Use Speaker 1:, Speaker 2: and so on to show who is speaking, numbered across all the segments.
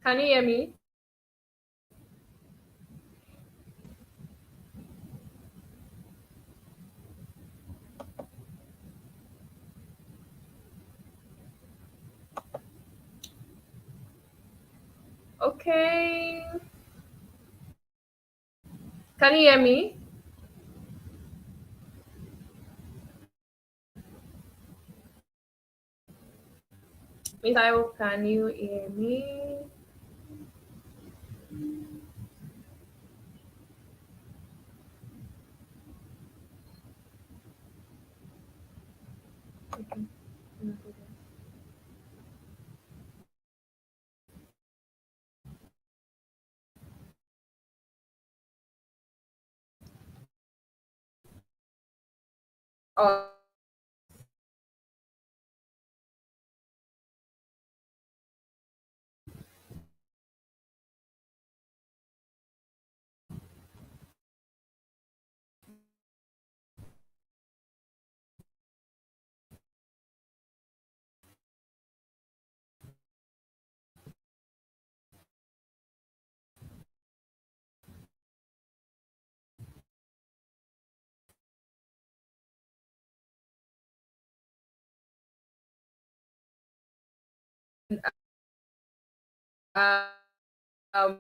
Speaker 1: Can you hear me? Okay. Can you hear me? Miss Iwo, can you hear me? Okay. No problem. Oh, uh, um,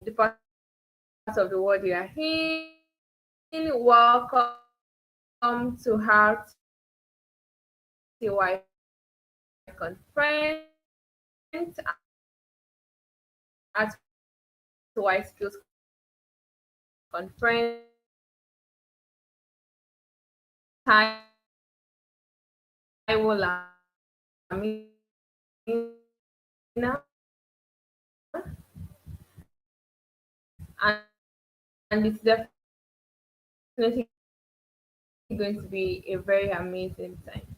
Speaker 1: the parts of the world you are in. Welcome to Heart TY Conference at TY Skills Conference. Taiwo Lamina, and, and it's definitely going to be a very amazing time.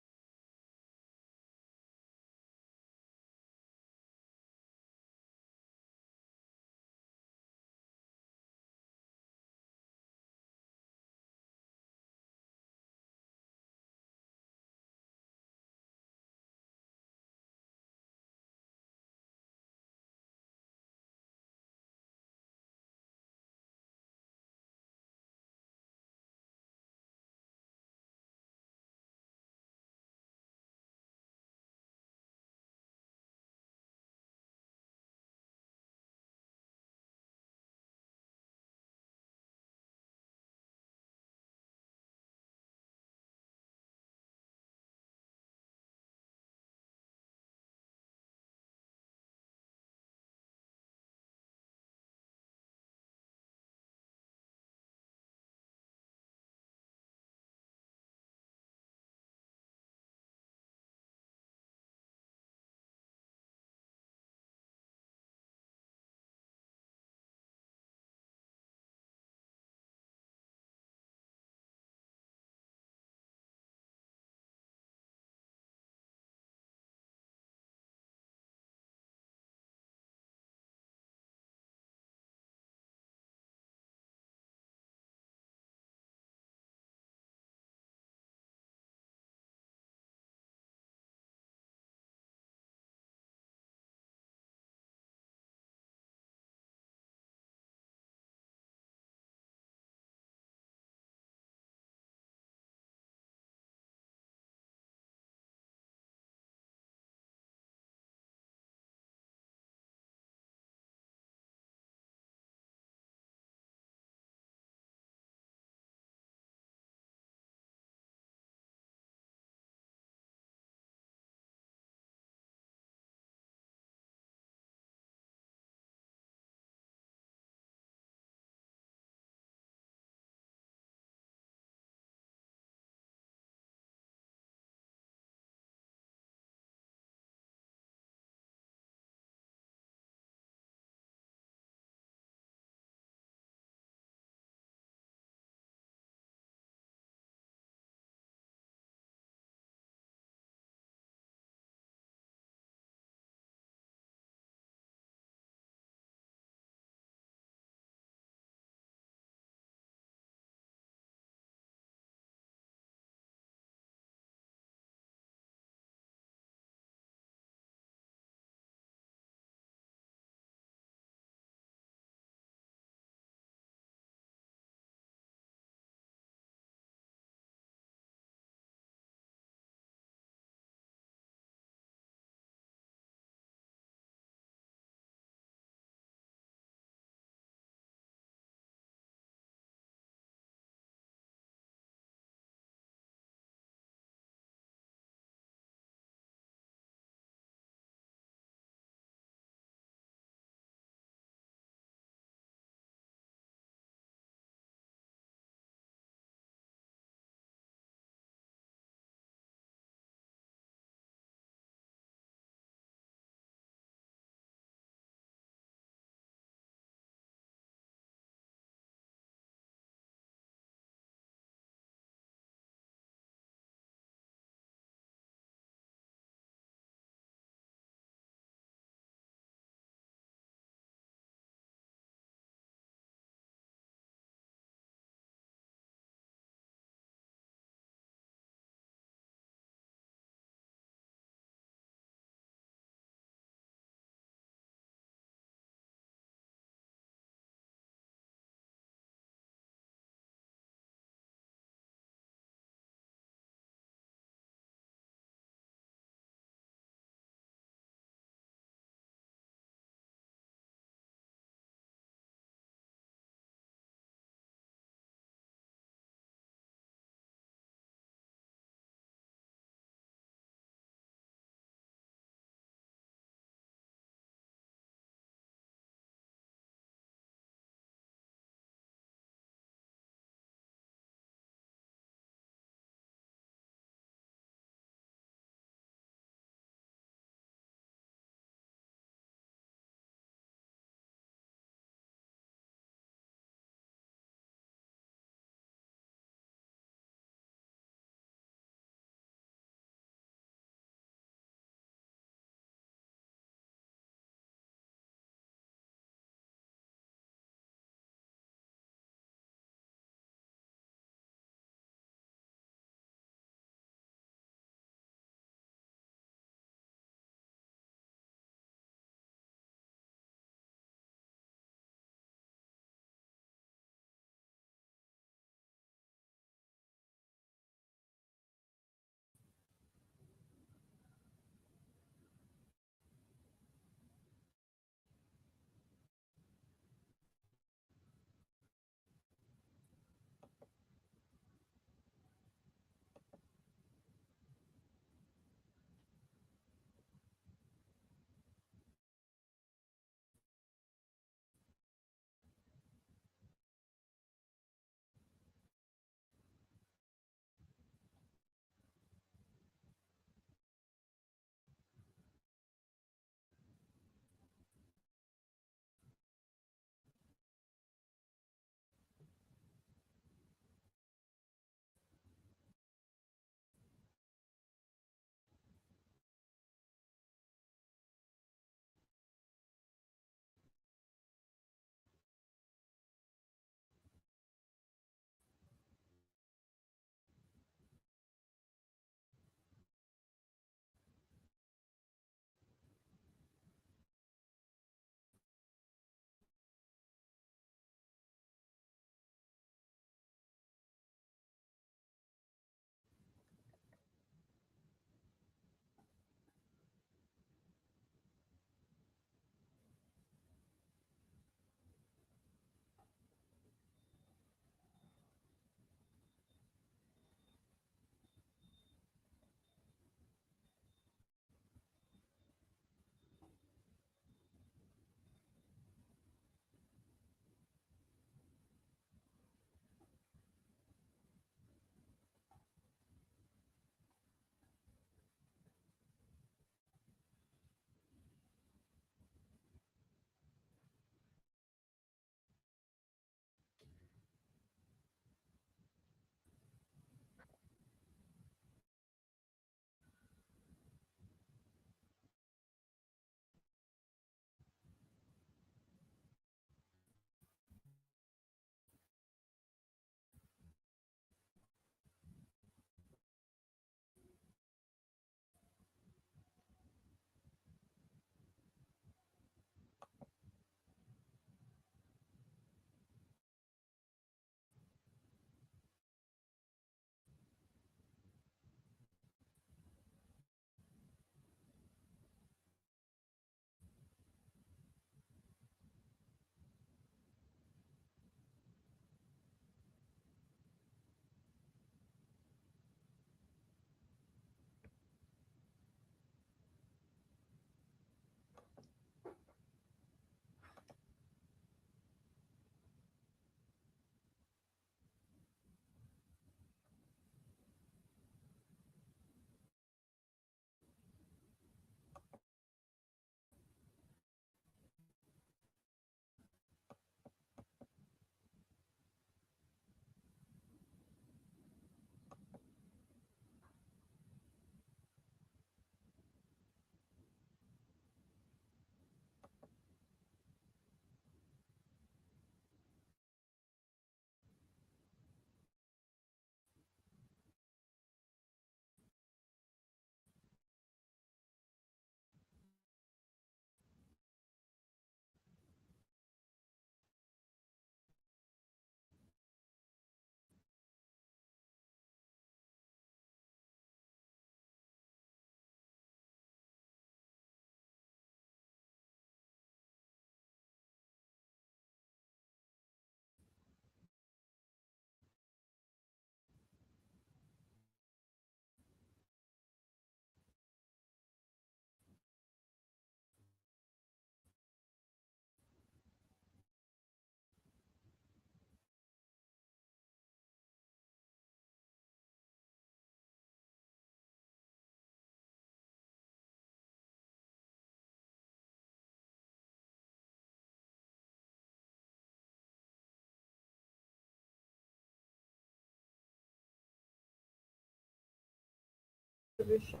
Speaker 1: be sure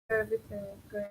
Speaker 1: everything is going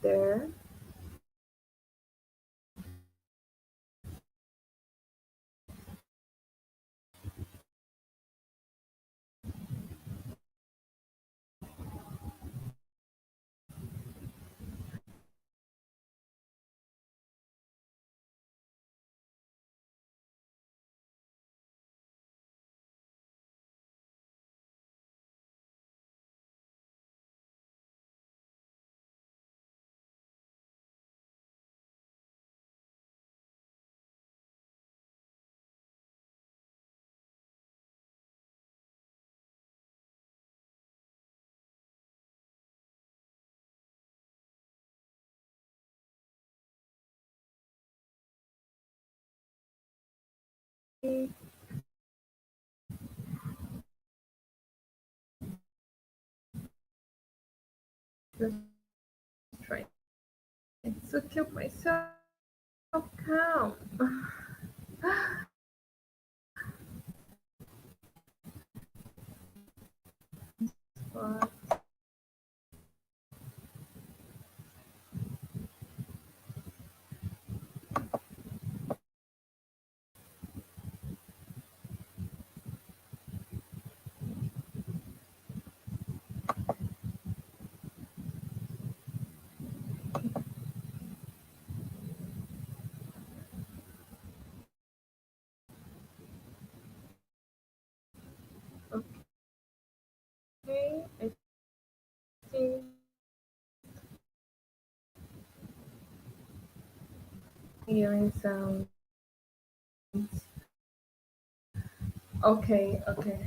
Speaker 1: there. Just trying to keep myself calm. But okay, I think hearing sounds. Okay, okay.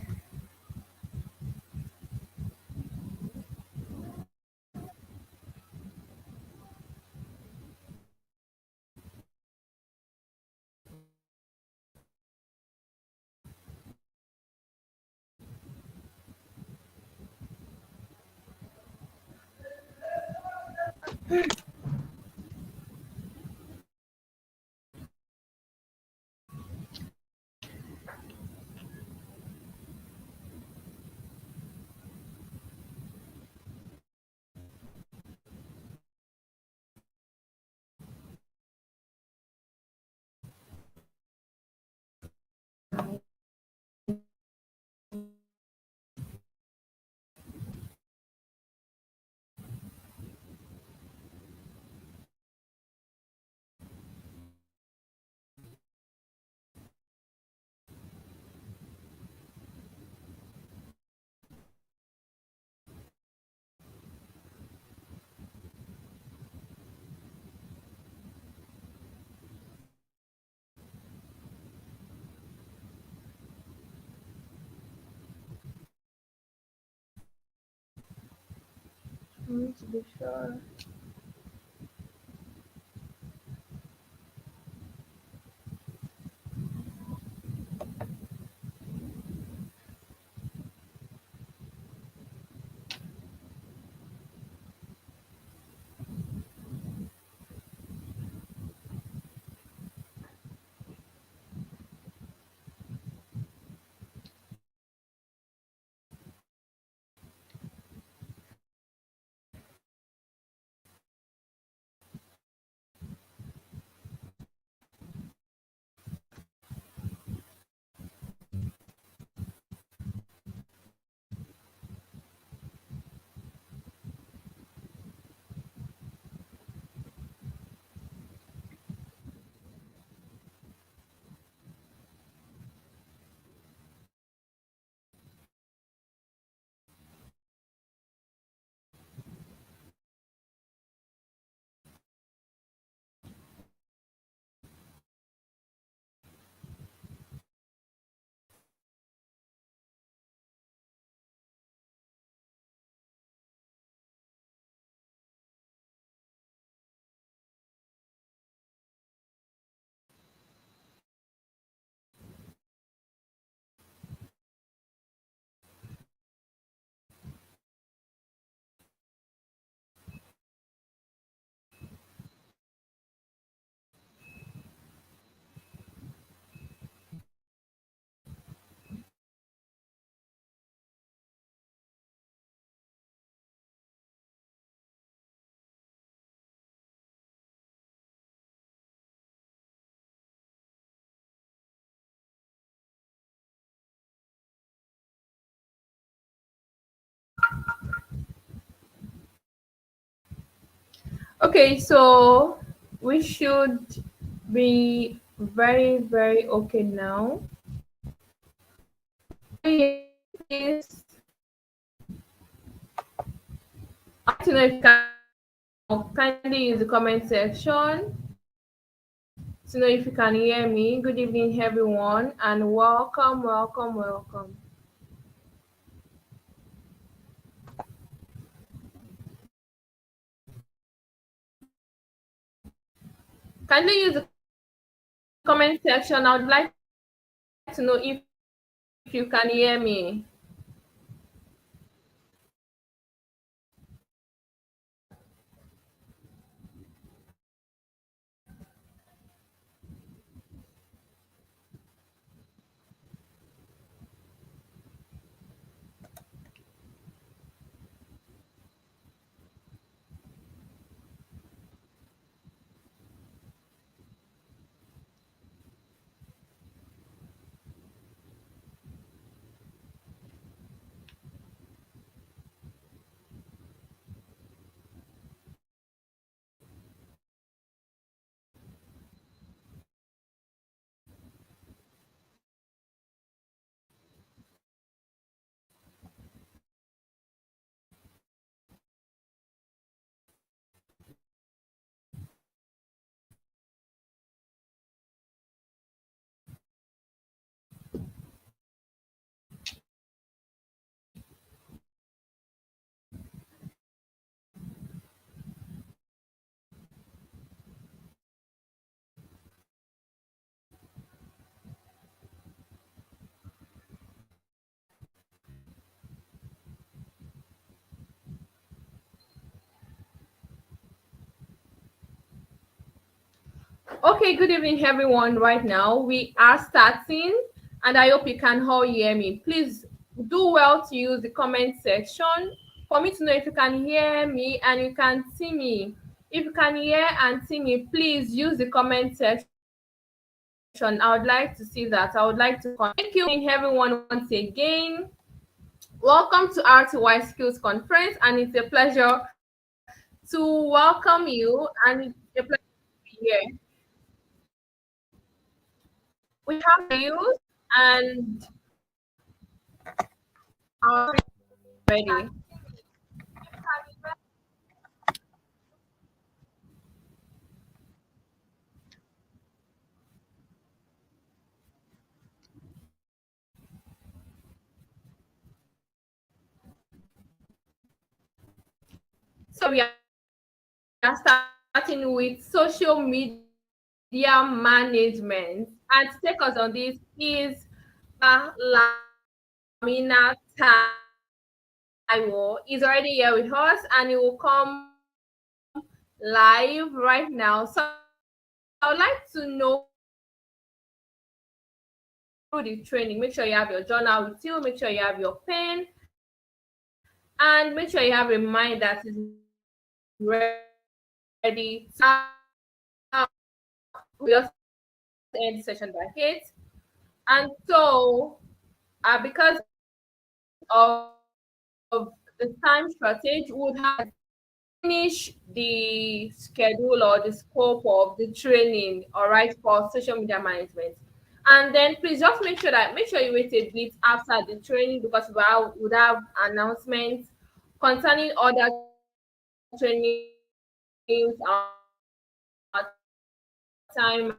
Speaker 1: To be sure. Okay, so we should be very, very okay now. Can you hear me, please? I want to know if you can hear me now. Kindly use the comment section to know if you can hear me. Good evening, everyone, and welcome, welcome, welcome. Kindly use the comment section. I would like to know if you can hear me. Okay, good evening, everyone. Right now, we are starting, and I hope you can all hear me. Please do well to use the comment section for me to know if you can hear me and you can see me. If you can hear and see me, please use the comment section. I would like to see that. I would like to thank you, everyone, once again. Welcome to RTY Skills Conference, and it's a pleasure to welcome you, and it's a pleasure to be here. We have you and are ready. So we are starting with social media management. And to take us on this is Lamina Taiwo. Is already here with us and he will come live right now. So I would like to know through the training. Make sure you have your journal with you, make sure you have your pen, and make sure you have a mind that is ready to we just end the session by 8. And so because of the time shortage, we would have finish the schedule or the scope of the training, all right, for social media management. And then please just make sure you wait a bit after the training because would have announcements concerning other trainings, our time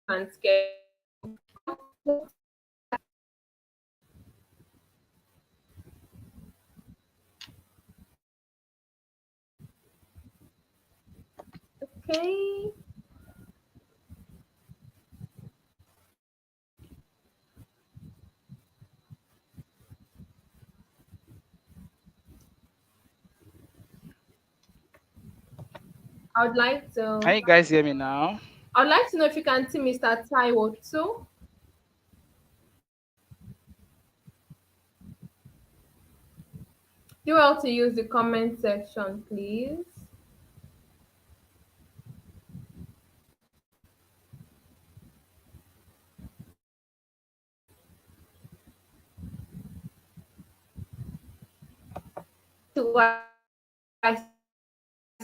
Speaker 1: and schedule. Okay. I would like
Speaker 2: Can
Speaker 1: to
Speaker 2: you guys hear me now?
Speaker 1: I would like to know if you can see Mr. Taiwo too. Do well to use the comment section, please. Welcome to our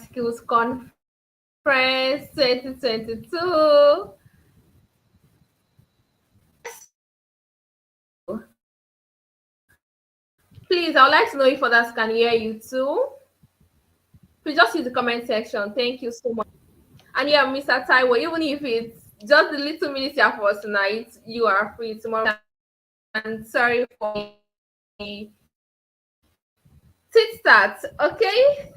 Speaker 1: Skills Conference 2022. Please, I would like to know if others can hear you too. Please just use the comment section. Thank you so much. And yeah, Mr. Taiwo, even if it's just a little minutes here for us tonight, you are free tomorrow. And sorry for the sit start. Okay.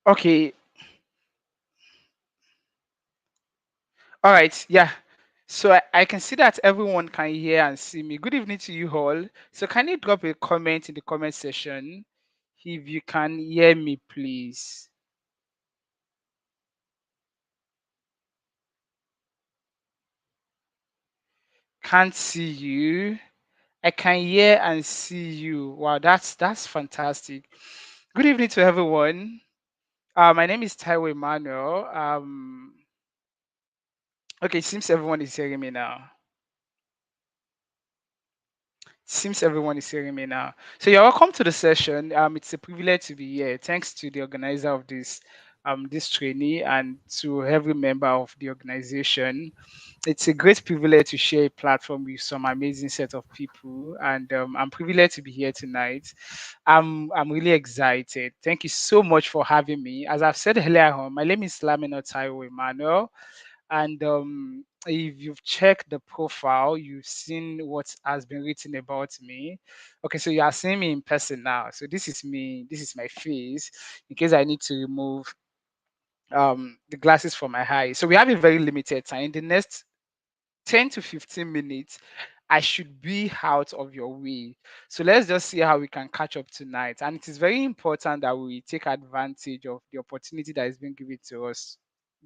Speaker 2: Okay. All right. Yeah. So I can see that everyone can hear and see me. Good evening to you all. So can you drop a comment in the comment section if you can hear me, please? Can't see you. I can hear and see you. Wow, that's fantastic. Good evening to everyone. My name is Taiwo Emmanuel. Okay, seems everyone is hearing me now. Seems everyone is hearing me now. So you're welcome to the session. It's a privilege to be here. Thanks to the organizer of this trainee and to every member of the organization. It's a great privilege to share a platform with some amazing set of people, and I'm privileged to be here tonight. I'm really excited. Thank you so much for having me. As I've said earlier on, my name is Lamino Taiwo Emmanuel. And if you've checked the profile, you've seen what has been written about me. Okay, so you are seeing me in person now. So this is me. This is my face. In case I need to remove the glasses from my eyes. So we have a very limited time. In the next 10 to 15 minutes, I should be out of your way. So let's just see how we can catch up tonight. And it is very important that we take advantage of the opportunity that is being given to us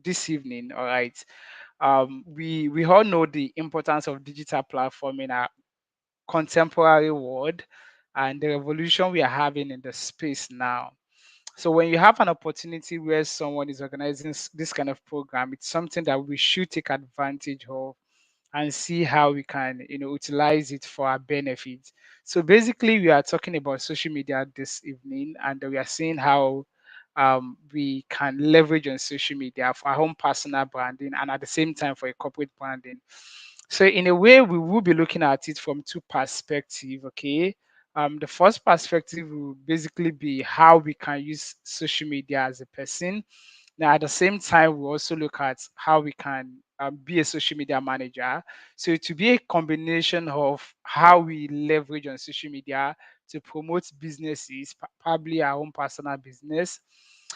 Speaker 2: this evening. All right. We all know the importance of digital platform in our contemporary world and the revolution we are having in the space now. So when you have an opportunity where someone is organizing this kind of program, it's something that we should take advantage of and see how we can, utilize it for our benefit. So basically, we are talking about social media this evening, and we are seeing how we can leverage on social media for our own personal branding and at the same time for a corporate branding. So in a way, we will be looking at it from two perspectives. Okay, the first perspective will basically be how we can use social media as a person. Now, at the same time, we also look at how we can be a social media manager. So to be a combination of how we leverage on social media to promote businesses, probably our own personal business.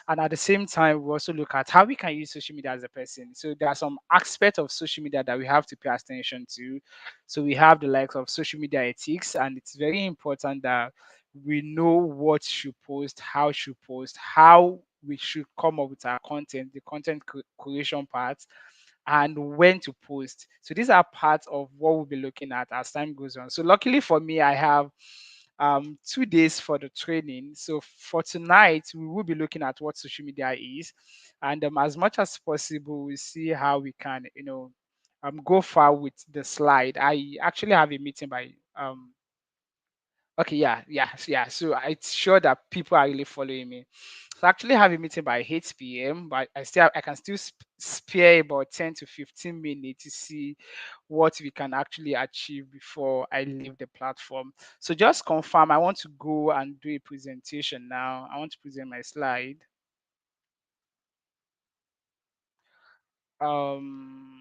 Speaker 2: And at the same time, we also look at how we can use social media as a person. So there are some aspects of social media that we have to pay attention to. So we have the likes of social media ethics, and it's very important that we know what should post, how should post, how we should come up with our content, the content creation part, and when to post. So these are parts of what we'll be looking at as time goes on. So luckily for me, I have 2 days for the training. So for tonight, we will be looking at what social media is, and as much as possible, we see how we can, go far with the slide. I actually have a meeting by Okay, yeah, yeah, yeah. So it's sure that people are really following me. So I actually have a meeting by 8 p.m., but I can still spare about 10 to 15 minutes to see what we can actually achieve before I leave the platform. So just confirm, I want to go and do a presentation now. I want to present my slide. Um,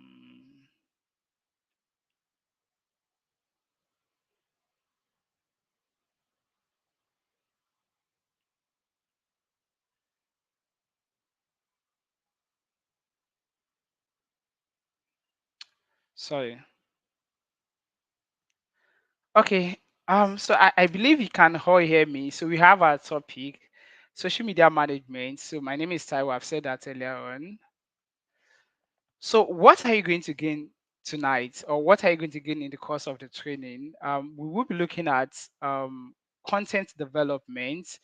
Speaker 2: Sorry. Okay. So I believe you can all hear me. So we have our topic, social media management. So my name is Taiwo. I've said that earlier on. So, what are you going to gain tonight, or what are you going to gain in the course of the training? We will be looking at content development.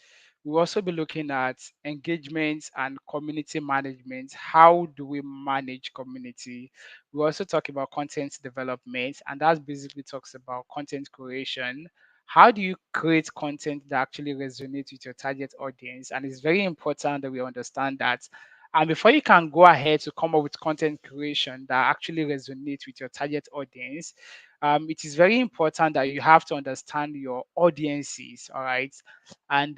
Speaker 2: We'll also be looking at engagement and community management. How do we manage community? We also talk about content development, and that basically talks about content creation. How do you create content that actually resonates with your target audience? And it's very important that we understand that, and before you can go ahead to come up with content creation that actually resonates with your target audience, it is very important that you have to understand your audiences, all right? And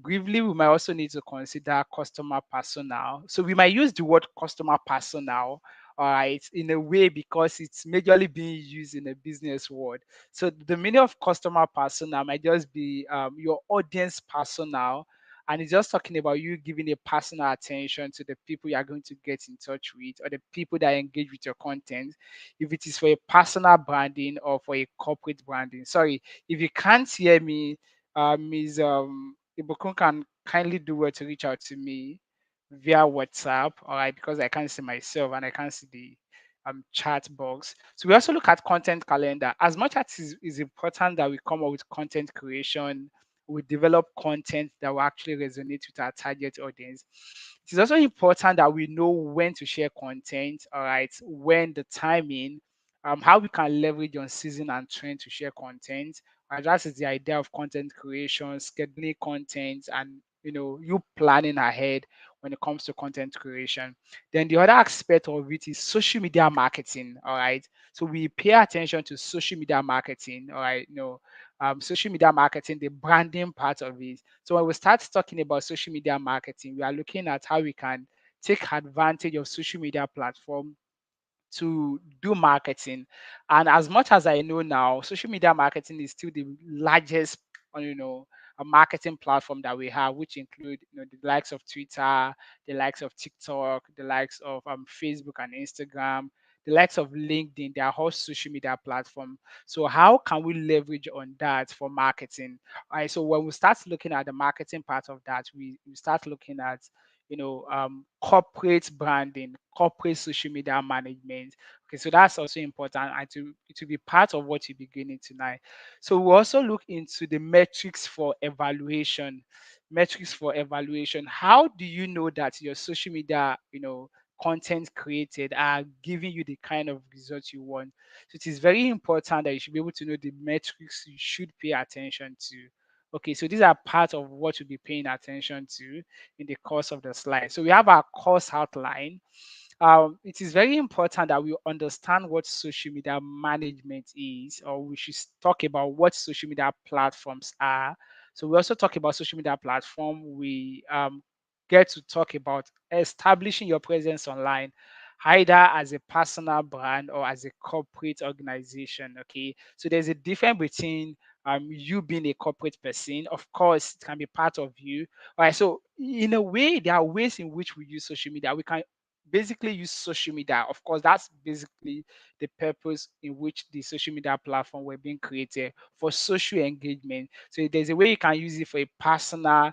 Speaker 2: briefly, we might also need to consider customer personnel. So we might use the word customer personnel, all right, in a way because it's majorly being used in a business world. So the meaning of customer personnel might just be your audience personnel, And it's just talking about you giving a personal attention to the people you are going to get in touch with or the people that engage with your content, if it is for a personal branding or for a corporate branding. Sorry, if you can't hear me, Ms. Ibukun can kindly do well to reach out to me via WhatsApp, all right, because I can't see myself and I can't see the chat box. So we also look at content calendar. As much as it's important that we come up with content creation, we develop content that will actually resonate with our target audience. It is also important that we know when to share content, all right, when the timing, how we can leverage on season and trend to share content. That is the idea of content creation, scheduling content, and you planning ahead when it comes to content creation. Then the other aspect of it is social media marketing. All right. So we pay attention to social media marketing. All right. Social media marketing, the branding part of it. So when we start talking about social media marketing, we are looking at how we can take advantage of social media platform to do marketing. And as much as I know now, social media marketing is still the largest, a marketing platform that we have, which include the likes of Twitter, the likes of TikTok, the likes of Facebook and Instagram, the likes of LinkedIn. They are all social media platform. So how can we leverage on that for marketing? All right. So when we start looking at the marketing part of that, we start looking at corporate branding, corporate social media management. Okay, so that's also important and to be part of what you're beginning tonight. So we also look into the metrics for evaluation. Metrics for evaluation. How do you know that your social media, content created are giving you the kind of results you want? So it is very important that you should be able to know the metrics you should pay attention to. Okay, so these are part of what you'll be paying attention to in the course of the slide. So we have our course outline. It is very important that we understand what social media management is, or we should talk about what social media platforms are. So we also talk about social media platform. We get to talk about establishing your presence online, either as a personal brand or as a corporate organization. Okay, so there's a difference between you being a corporate person. Of course, it can be part of you. All right, so in a way, there are ways in which we use social media. We can basically use social media. Of course, that's basically the purpose in which the social media platform were being created for social engagement. So there's a way you can use it for a personal,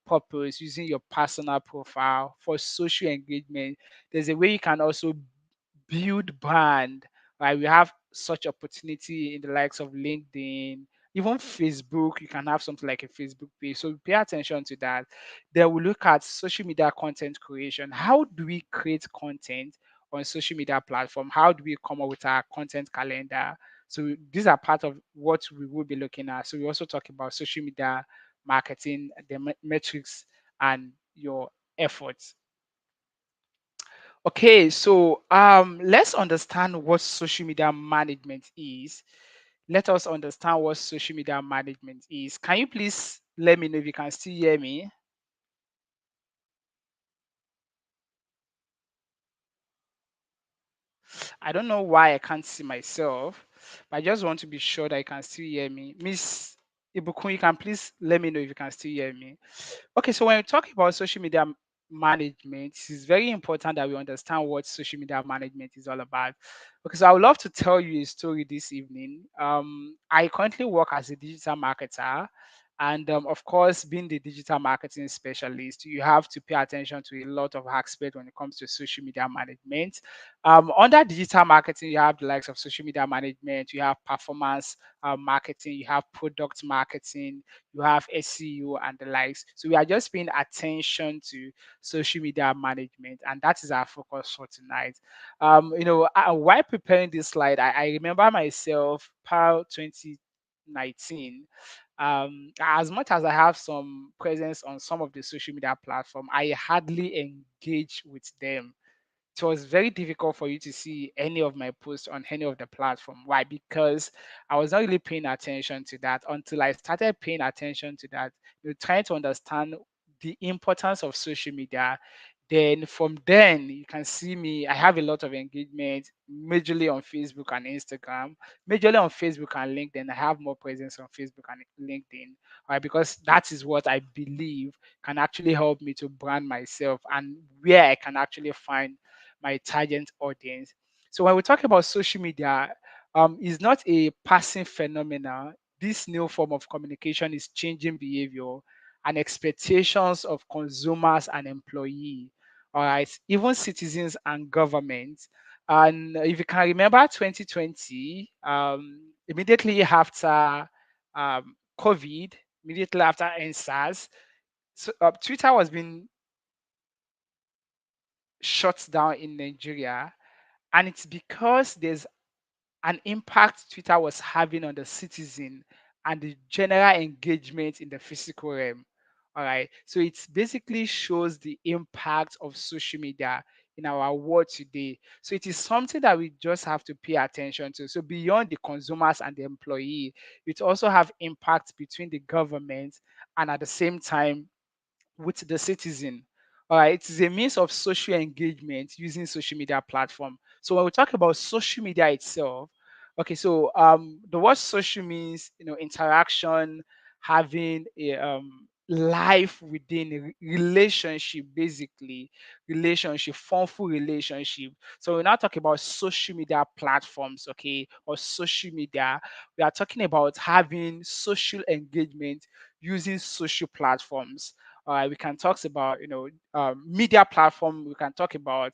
Speaker 2: purpose, using your personal profile for social engagement. There's a way you can also build brand. Right? We have such opportunity in the likes of LinkedIn, even Facebook. You can have something like a Facebook page. So pay attention to that. Then we look at social media content creation. How do we create content on social media platform? How do we come up with our content calendar? So these are part of what we will be looking at. So we also talk about social media marketing, the metrics, and your efforts. Okay, so let's understand what social media management is. Let us understand what social media management is. Can you please let me know if you can still hear me? I don't know why I can't see myself, but I just want to be sure that you can still hear me. Miss Ibukun, you can please let me know if you can still hear me. Okay, so when we talk about social media management, it's very important that we understand what social media management is all about. Because I would love to tell you a story this evening. I currently work as a digital marketer. And of course, being the digital marketing specialist, you have to pay attention to a lot of aspects when it comes to social media management. Under digital marketing, you have the likes of social media management, you have performance marketing, you have product marketing, you have SEO and the likes. So we are just paying attention to social media management, and that is our focus for tonight. While preparing this slide, I remember myself, PAL 2019. As much as I have some presence on some of the social media platform, I hardly engage with them. It was very difficult for you to see any of my posts on any of the platform. Why? Because I was not really paying attention to that until I started paying attention to that. Trying to understand the importance of social media, Then from then you can see me. I have a lot of engagement, majorly on Facebook and Instagram, majorly on Facebook and LinkedIn. I have more presence on Facebook and LinkedIn, right? Because that is what I believe can actually help me to brand myself and where I can actually find my target audience. So when we talk about social media, is not a passing phenomenon. This new form of communication is changing behavior and expectations of consumers and employees. All right, even citizens and governments. And if you can remember 2020, immediately after COVID, immediately after NSAS, so, Twitter was being shut down in Nigeria. And it's because there's an impact Twitter was having on the citizen and the general engagement in the physical realm. All right. So it basically shows the impact of social media in our world today. So it is something that we just have to pay attention to. So beyond the consumers and the employee, it also have impact between the government and at the same time with the citizen. All right, it is a means of social engagement using social media platform. So when we talk about social media itself, okay, so the word social means interaction, having a life within a relationship, basically relationship, formful relationship. So we're not talking about social media platforms, okay, or social media. We are talking about having social engagement using social platforms. We can talk about media platform. We can talk about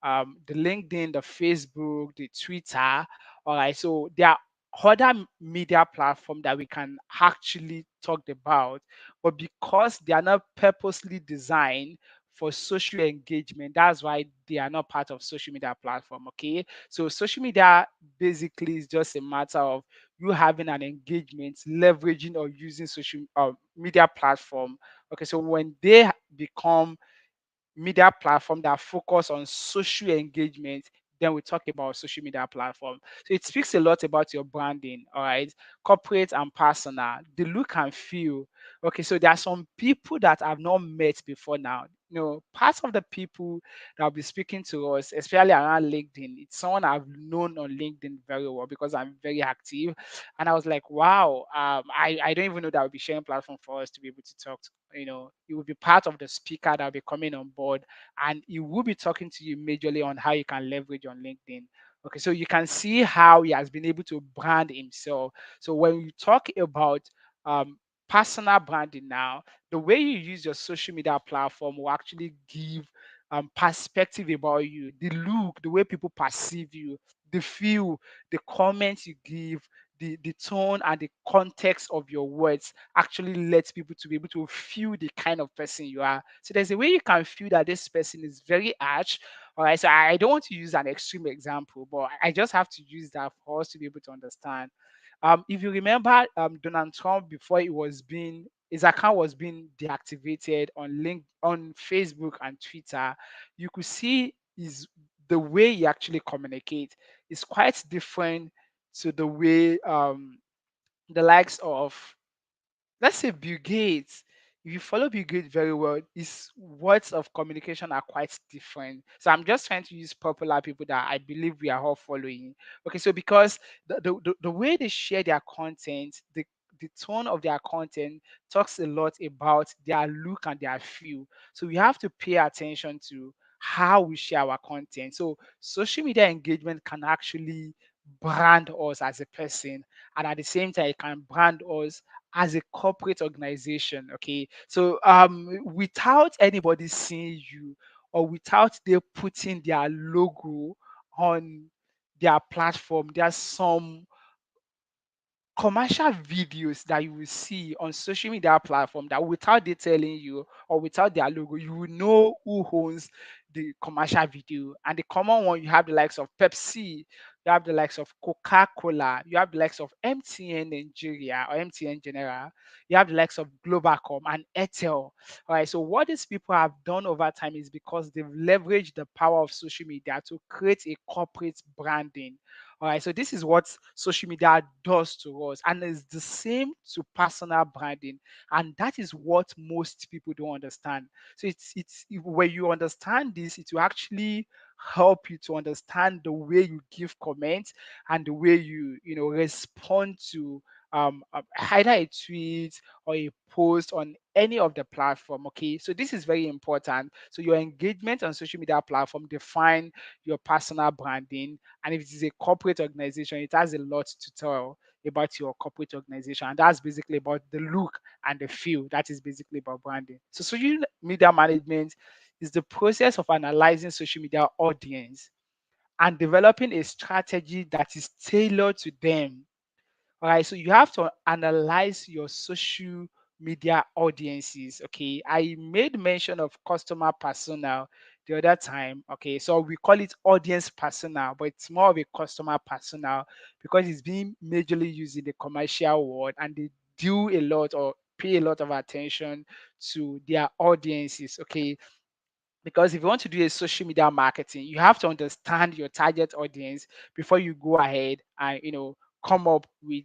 Speaker 2: the LinkedIn, the Facebook, the Twitter. All right, so there are other media platform that we can actually talk about, but because they are not purposely designed for social engagement, that's why they are not part of social media platform. Okay, so social media basically is just a matter of you having an engagement, leveraging or using social media platform. Okay, so when they become media platform that focus on social engagement, then we talk about social media platform. So it speaks a lot about your branding, all right, corporate and personal, the look and feel. Okay, so there are some people that I've not met before now. Part of the people that will be speaking to us, especially around LinkedIn, it's someone I've known on LinkedIn very well because I'm very active. And I was like, wow, I don't even know that would be sharing platform for us to be able to talk to. It will be part of the speaker that will be coming on board, and he will be talking to you majorly on how you can leverage on LinkedIn. Okay, so you can see how he has been able to brand himself. So when you talk about um, personal branding now, the way you use your social media platform will actually give perspective about you, the look, the way people perceive you, the feel, the comments you give, the tone and the context of your words actually lets people to be able to feel the kind of person you are. So there's a way you can feel that this person is very harsh. All right. So I don't want to use an extreme example, but I just have to use that for us to be able to understand. If you remember, Donald Trump before it was being his account was being deactivated on Facebook and Twitter, you could see is the way he actually communicates is quite different to the way the likes of, let's say, Bill Gates. If you follow Bill Gates very well, his words of communication are quite different. So I'm just trying to use popular people that I believe we are all following. Okay, so because the way they share their content, the tone of their content talks a lot about their look and their feel. So we have to pay attention to how we share our content. So social media engagement can actually brand us as a person, and at the same time it can brand us as a corporate organization. Okay, so without anybody seeing you or without they putting their logo on their platform, there's some commercial videos that you will see on social media platform that without they telling you or without their logo, you will know who owns the commercial video. And the common one, you have the likes of Pepsi, you have the likes of Coca-Cola, you have the likes of MTN Nigeria or MTN General, you have the likes of Globalcom and Airtel. All right. So what these people have done over time is because they've leveraged the power of social media to create a corporate branding. All right, so this is what social media does to us, and it's the same to personal branding, and that is what most people don't understand. So when you understand this, it will actually help you to understand the way you give comments and the way you respond to either a tweet or a post on any of the platform. Okay, so this is very important. So your engagement on social media platform define your personal branding, and if it is a corporate organization, it has a lot to tell about your corporate organization, and that's basically about the look and the feel. That is basically about branding. So social media management is the process of analyzing social media audience and developing a strategy that is tailored to them. All right, so you have to analyze your social media audiences. Okay, I made mention of customer persona the other time. Okay, so we call it audience persona, but it's more of a customer persona because it's being majorly used in the commercial world, and they do a lot or pay a lot of attention to their audiences. Okay, because if you want to do a social media marketing, you have to understand your target audience before you go ahead and come up with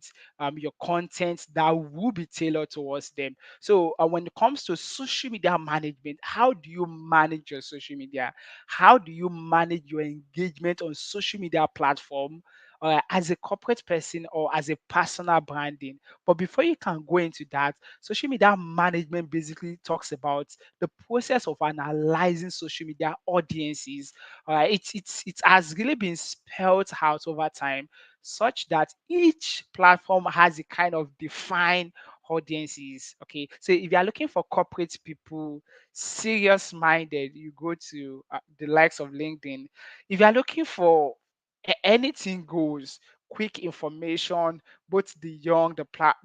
Speaker 2: your content that will be tailored towards them. So when it comes to social media management, how do you manage your social media? How do you manage your engagement on social media platform, as a corporate person or as a personal branding? But before you can go into that, social media management basically talks about the process of analyzing social media audiences. It has really been spelled out over time, such that each platform has a kind of defined audiences. Okay, so if you are looking for corporate people, serious minded, you go to the likes of LinkedIn. If you are looking for anything goes, quick information, both the young,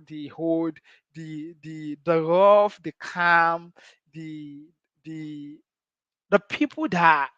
Speaker 2: the old, the rough, the calm, the the the people that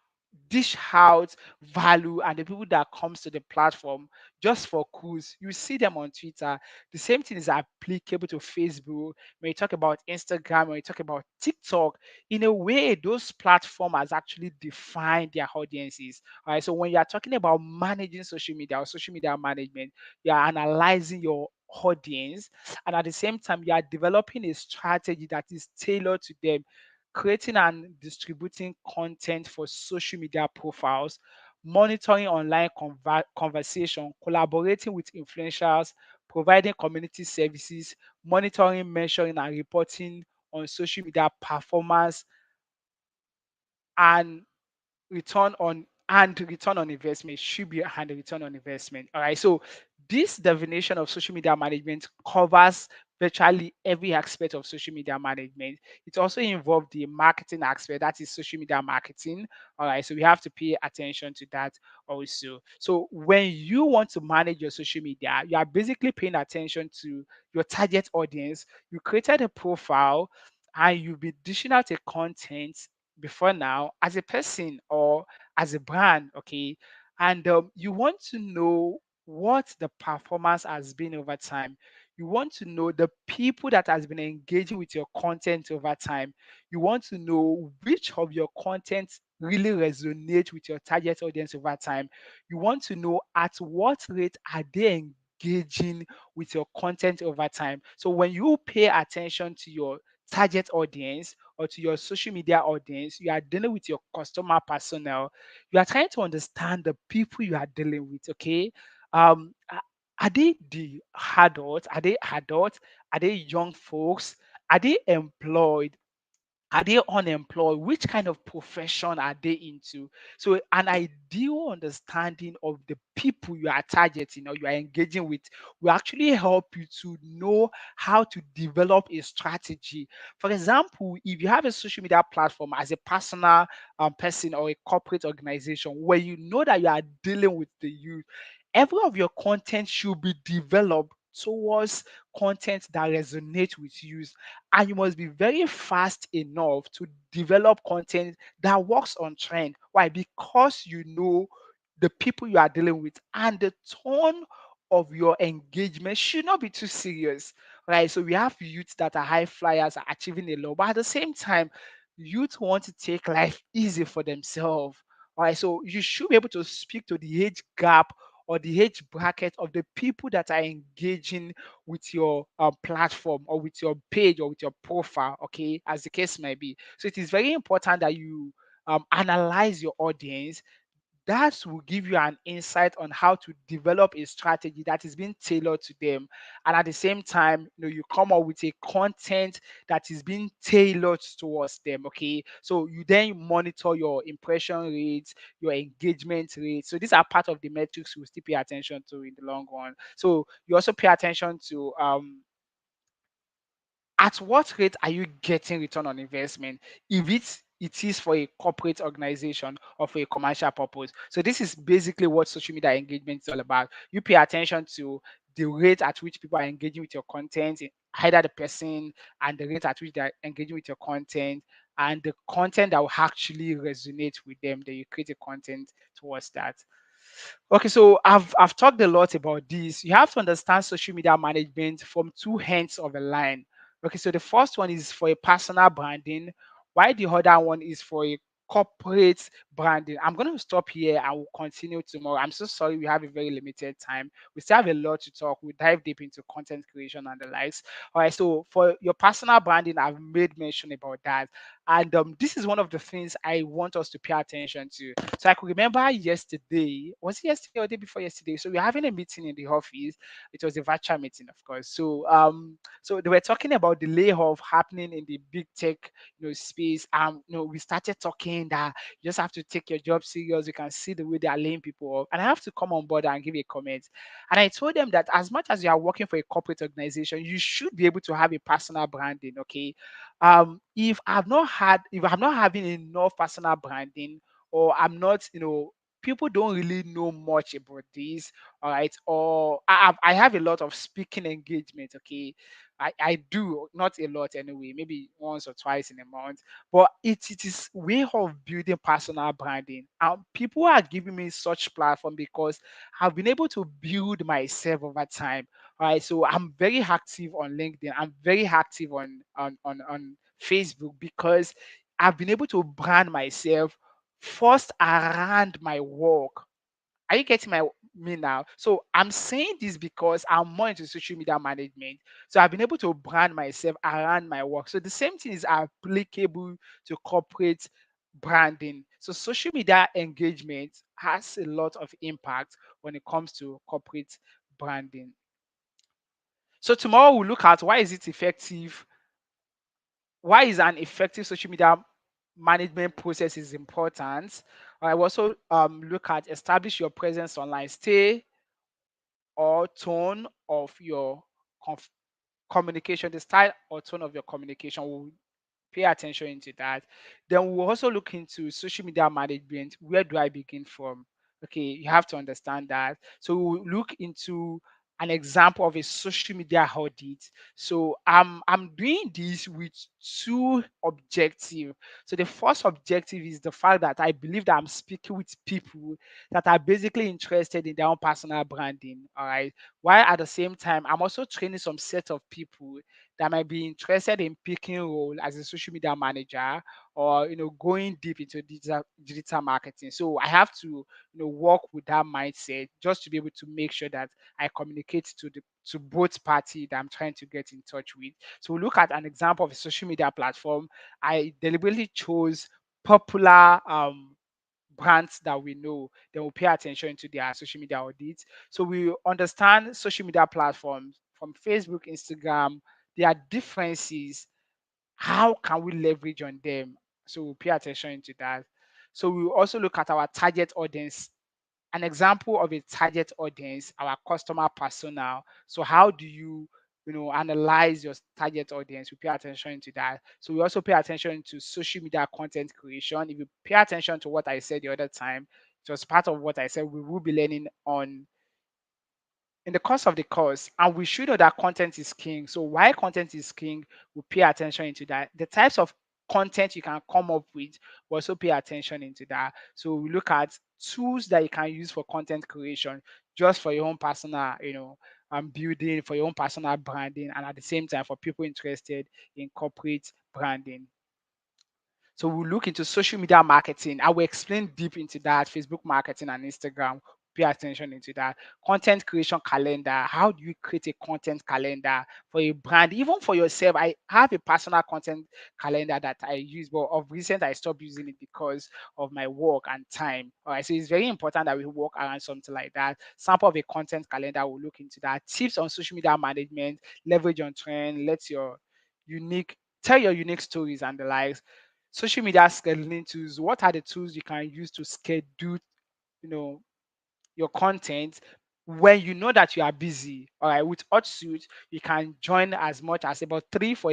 Speaker 2: dish out value, and the people that comes to the platform just for cruise, you see them on Twitter. The same thing is applicable to Facebook. When you talk about Instagram, when you talk about TikTok, in a way those platforms has actually defined their audiences. All right, so when you are talking about managing social media or social media management, you are analyzing your audience, and at the same time you are developing a strategy that is tailored to them, creating and distributing content for social media profiles, monitoring online conversation, collaborating with influencers, providing community services, monitoring, measuring, and reporting on social media performance, and return on investment should be and return on investment. All right. So this definition of social media management covers virtually every aspect of social media management. It also involves the marketing aspect, that is social media marketing. All right. So we have to pay attention to that also. So when you want to manage your social media, you are basically paying attention to your target audience. You created a profile and you'll be dishing out a content before now as a person or as a brand. Okay, and you want to know what the performance has been over time. You want to know the people that has been engaging with your content over time. You want to know which of your content really resonate with your target audience over time. You want to know at what rate are they engaging with your content over time. So when you pay attention to your target audience or to your social media audience, you are dealing with your customer personnel. You are trying to understand the people you are dealing with. Okay, are they the adults? Are they adults? Are they young folks? Are they employed? Are they unemployed? Which kind of profession are they into? So, an ideal understanding of the people you are targeting or you are engaging with will actually help you to know how to develop a strategy. For example, if you have a social media platform as a personal person or a corporate organization where you know that you are dealing with the youth, every of your content should be developed towards content that resonates with you, and you must be very fast enough to develop content that works on trend. Why? Because you know the people you are dealing with, and the tone of your engagement should not be too serious. Right? So we have youths that are high flyers, are achieving a lot, but at the same time, youth want to take life easy for themselves. All right, so you should be able to speak to the age gap or the age bracket of the people that are engaging with your platform or with your page or with your profile, okay, as the case might be. So it is very important that you analyze your audience. That will give you an insight on how to develop a strategy that is being tailored to them, and at the same time, you come up with a content that is being tailored towards them. Okay, so you then monitor your impression rates, your engagement rates. So these are part of the metrics you will still pay attention to in the long run. So you also pay attention to at what rate are you getting return on investment, if it is for a corporate organization or for a commercial purpose. So this is basically what social media engagement is all about. You pay attention to the rate at which people are engaging with your content, either the person and the rate at which they are engaging with your content, and the content that will actually resonate with them, that you create a content towards that. Okay, so I've talked a lot about this. You have to understand social media management from two ends of a line. Okay, so the first one is for a personal branding, while the other one is for a corporate branding. I'm going to stop here and we'll continue tomorrow. I'm so sorry we have a very limited time. We still have a lot to talk. We'll dive deep into content creation and the likes. All right, so for your personal branding, I've made mention about that. And this is one of the things I want us to pay attention to. So I could remember yesterday, was it yesterday or the day before yesterday? So we're having a meeting in the office. It was a virtual meeting, of course. So they were talking about the layoff happening in the big tech, space. We started talking that you just have to take your job serious. You can see the way they are laying people off. And I have to come on board and give a comment. And I told them that as much as you are working for a corporate organization, you should be able to have a personal branding. Okay. If I'm not having enough personal branding, or I'm not, people don't really know much about this, all right, or I have a lot of speaking engagement, okay. I do not a lot anyway, maybe once or twice in a month, but it is way of building personal branding. And people are giving me such platform because I've been able to build myself over time. All right, so I'm very active on LinkedIn. I'm very active on Facebook because I've been able to brand myself first around my work. Are you getting my me now? So I'm saying this because I'm more into social media management. So I've been able to brand myself around my work. So the same thing is applicable to corporate branding. So social media engagement has a lot of impact when it comes to corporate branding. So tomorrow we'll look at why is it effective, why is an effective social media management process is important. I will also look at establish your presence online, stay or tone of your communication, the style or tone of your communication will pay attention into that. Then we'll also look into social media management. Where do I begin from? Okay, you have to understand that. So we'll look into an example of a social media audit. So I'm doing this with two objectives. So the first objective is the fact that I believe that I'm speaking with people that are basically interested in their own personal branding. All right. While at the same time, I'm also training some set of people that might be interested in picking role as a social media manager, or going deep into digital marketing. So I have to work with that mindset just to be able to make sure that I communicate to both party that I'm trying to get in touch with. So we look at an example of a social media platform. I deliberately chose popular brands that we know. Then we pay attention to their social media audits. So we understand social media platforms from Facebook, Instagram, their differences. How can we leverage on them? So we pay attention to that. So we also look at our target audience. An example of a target audience, our customer persona. So how do you analyze your target audience? We pay attention to that. So we also pay attention to social media content creation. If you pay attention to what I said the other time, it was part of what I said we will be learning on in the course of the course, and we should know that content is king. So why content is king, we pay attention into that. The types of content you can come up with, we also pay attention into that. So we look at tools that you can use for content creation, just for your own personal, building, for your own personal branding, and at the same time for people interested in corporate branding. So we'll look into social media marketing. I will explain deep into that, Facebook marketing and Instagram. pay attention into that. Content creation calendar. How do you create a content calendar for a brand, even for yourself? I have a personal content calendar that I use, but of recent I stopped using it because of my work and time. All right, so it's very important that we work around something like that. Sample of a content calendar, we'll look into that. Tips on social media management, leverage on trend, let your unique tell your unique stories and the likes. Social media scheduling tools. What are the tools you can use to schedule, you know, your content when you know that you are busy? All right, with HotSuite, you can join as much as about three for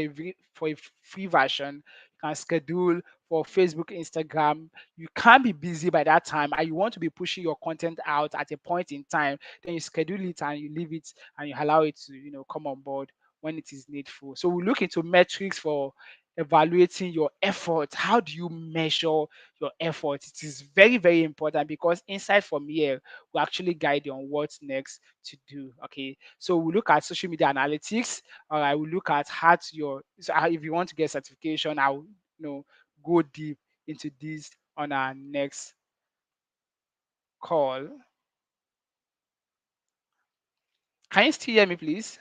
Speaker 2: for a free version. You can schedule for Facebook, Instagram. You can be busy by that time, and you want to be pushing your content out at a point in time. Then you schedule it and you leave it and you allow it to come on board when it is needful. So we look into metrics for evaluating your effort. How do you measure your effort? It is very, very important because inside from here will actually guide you on what's next to do. Okay, so we look at social media analytics. All right, we look at if you want to get certification, I'll go deep into this on our next call. Can you still hear me, please?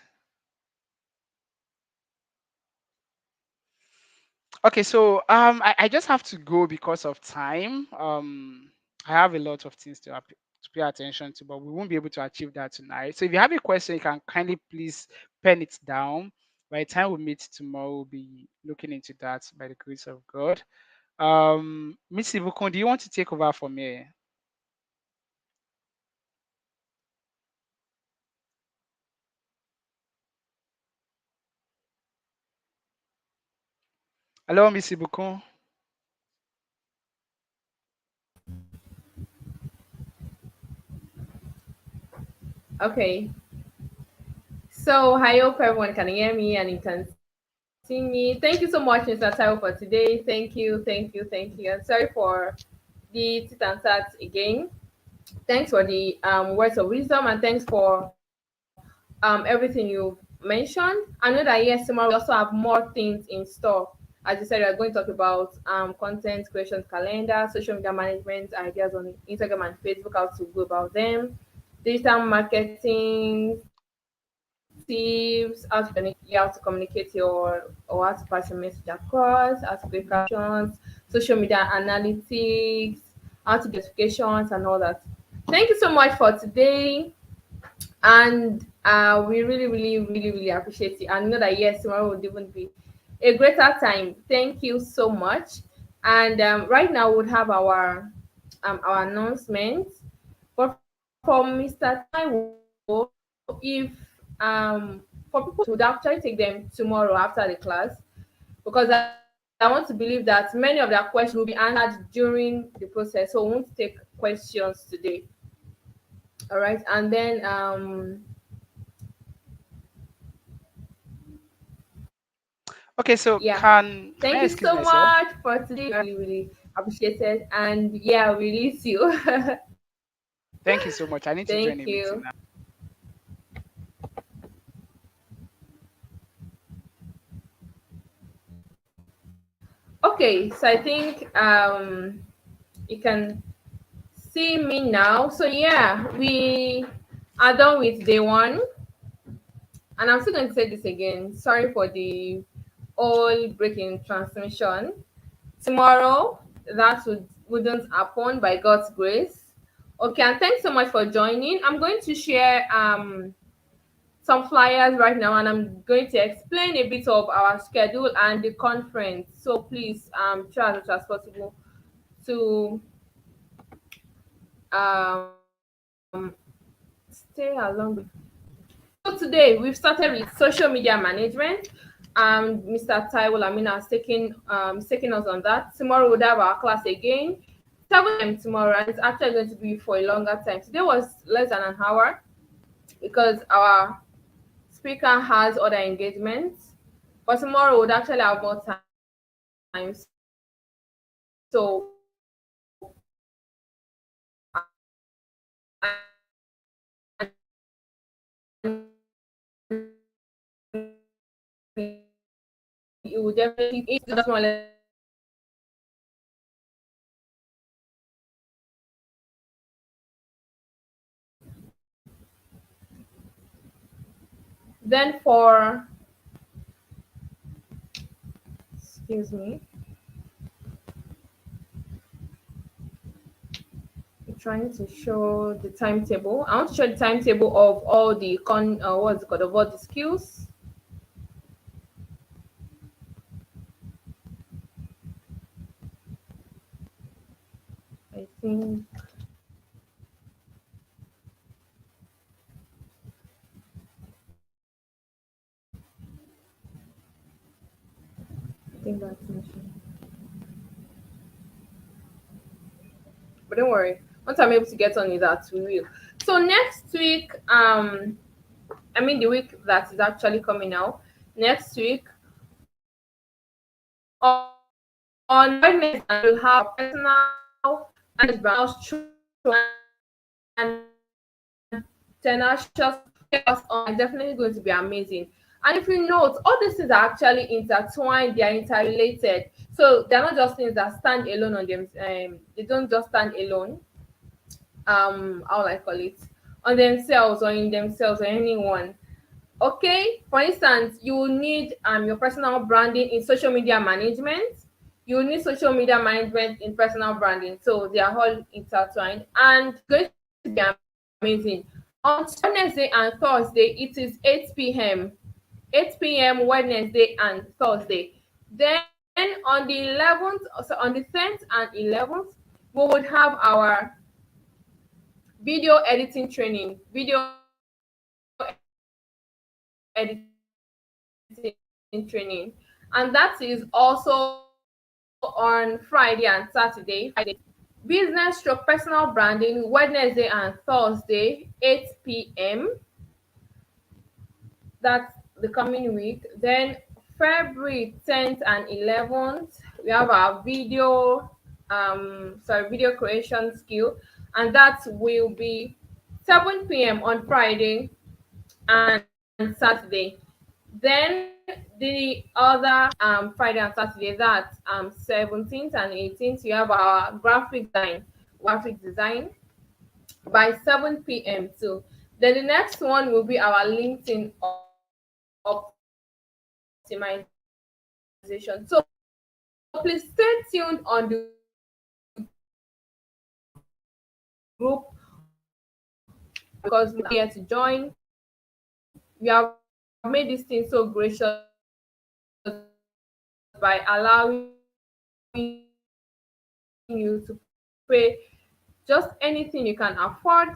Speaker 2: Okay, so I just have to go because of time. I have a lot of things to pay attention to, but we won't be able to achieve that tonight. So if you have a question, you can kindly please pen it down. By the time we meet tomorrow, we'll be looking into that by the grace of God. Miss Ibukun, do you want to take over from here? Hello, Miss Ibukun.
Speaker 1: Okay. So I hope everyone can hear me and you can see me. Thank you so much, Mr. Taiwo, for today. Thank you. And sorry for the tit and tat again. Thanks for the words of wisdom and thanks for everything you mentioned. I know that yes, tomorrow we also have more things in store. As you said, we are going to talk about content creation calendar, social media management ideas on Instagram and Facebook, how to go about them, digital marketing tips, how to communicate or how to pass your message across, how to create captions, social media analytics, how to get notifications and all that. Thank you so much for today. And we really appreciate it. And know that yes, tomorrow would even be a greater time. Thank you so much. And right now we would have our announcements. But for Mr. Taiwo, if for people to would actually take them tomorrow after the class, because I want to believe that many of their questions will be answered during the process. So we won't take questions today. All right, and then
Speaker 2: Okay, so
Speaker 1: yeah,
Speaker 2: can
Speaker 1: thank
Speaker 2: I
Speaker 1: you
Speaker 2: excuse
Speaker 1: so
Speaker 2: myself?
Speaker 1: much for today. Really appreciated, and yeah, we release you.
Speaker 2: Thank you so much. I need to
Speaker 1: Thank
Speaker 2: join a
Speaker 1: you.
Speaker 2: meeting now.
Speaker 1: Okay, so I think you can see me now. So yeah, we are done with day one, and I'm still going to say this again. Sorry for the all breaking transmission. Tomorrow, that wouldn't happen by God's grace. Okay, and thanks so much for joining. I'm going to share some flyers right now, and I'm going to explain a bit of our schedule and the conference. So please try as much as possible to um stay along with. So today we've started with social media management. Mr. Taiwo Lamina is taking us on that. Tomorrow we'll have our class again. 7 a.m. tomorrow, and it's actually going to be for a longer time. Today was less than an hour because our speaker has other engagements. But tomorrow we'll actually have more time. So it will definitely it's just more or less Then for, excuse me, I'm trying to show the timetable. I want to show the timetable of all the what's it called, of all the skills. I think I think that's mentioned. But don't worry. Once I'm able to get on it, that we will. So next week, I mean the week that is actually coming out. Next week on Wednesday, we'll have personal and browse and tenacious us on definitely going to be amazing. And if you note, all these things are actually intertwined, they are interrelated. So they're not just things that stand alone on them, they don't just stand alone, how will I call it, on themselves or in themselves or anyone. Okay, for instance, you will need your personal branding in social media management. You will need social media management in personal branding. So they are all intertwined and going to be amazing. On Wednesday and Thursday, it is 8 p.m. 8 p.m. Wednesday and Thursday. Then on the 11th, so on the 10th and 11th, we would have our video editing training, video editing training, and that is also on Friday and Saturday. Business stroke personal branding Wednesday and Thursday, 8 p.m. That's the coming week. Then February 10th and 11th, we have our video creation skill, and that will be 7 p.m. on Friday and Saturday. Then the other Friday and Saturday, that 17th and 18th, you have our graphic design by 7 p.m. too. Then the next one will be our LinkedIn optimization. So please stay tuned on the group because we are here to join. We have made this thing so gracious by allowing you to pay just anything you can afford.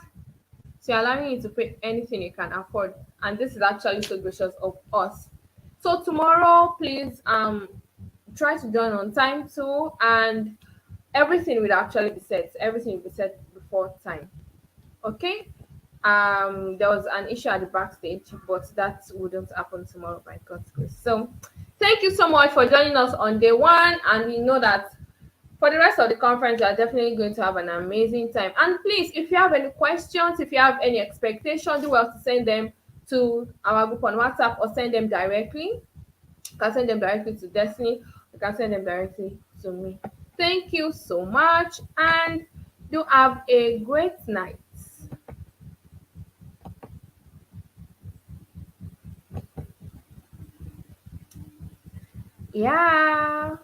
Speaker 1: So allowing you to pay anything you can afford, and this is actually so gracious of us. So tomorrow, please try to join on time too, and everything will actually be set. Everything will be set before time. Okay. There was an issue at the backstage, but that wouldn't happen tomorrow by God's grace. So thank you so much for joining us on day one, and we know that for the rest of the conference, you are definitely going to have an amazing time. And please, if you have any questions, if you have any expectations, do well to send them to our group on WhatsApp or send them directly. You can send them directly to Destiny. You can send them directly to me. Thank you so much, and do have a great night. Yeah.